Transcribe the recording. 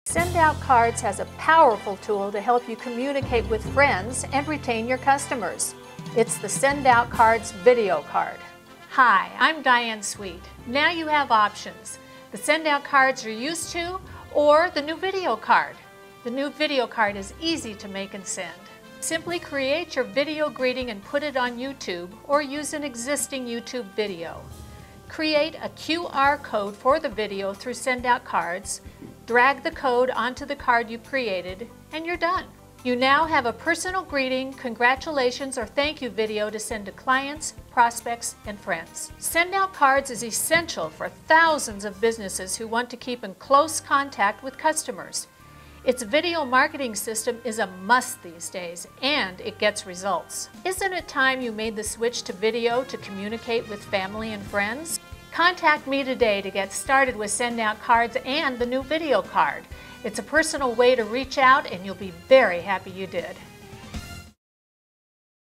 Send Out Cards has a powerful tool to help you communicate with friends and retain your customers. It's the Send Out Cards video card. Hi, I'm Diane Sweet. Now you have options. The Send Out Cards you're used to or the new video card. The new video card is easy to make and send. Simply create your video greeting and put it on YouTube or use an existing YouTube video. Create a QR code for the video through Send Out Cards, drag the code onto the card you created, and you're done. You now have a personal greeting, congratulations, or thank you video to send to clients, prospects, and friends. Send Out Cards is essential for thousands of businesses who want to keep in close contact with customers. Its video marketing system is a must these days, and it gets results. Isn't it time you made the switch to video to communicate with family and friends? Contact me today to get started with Send Out Cards and the new video card. It's a personal way to reach out, and you'll be very happy you did.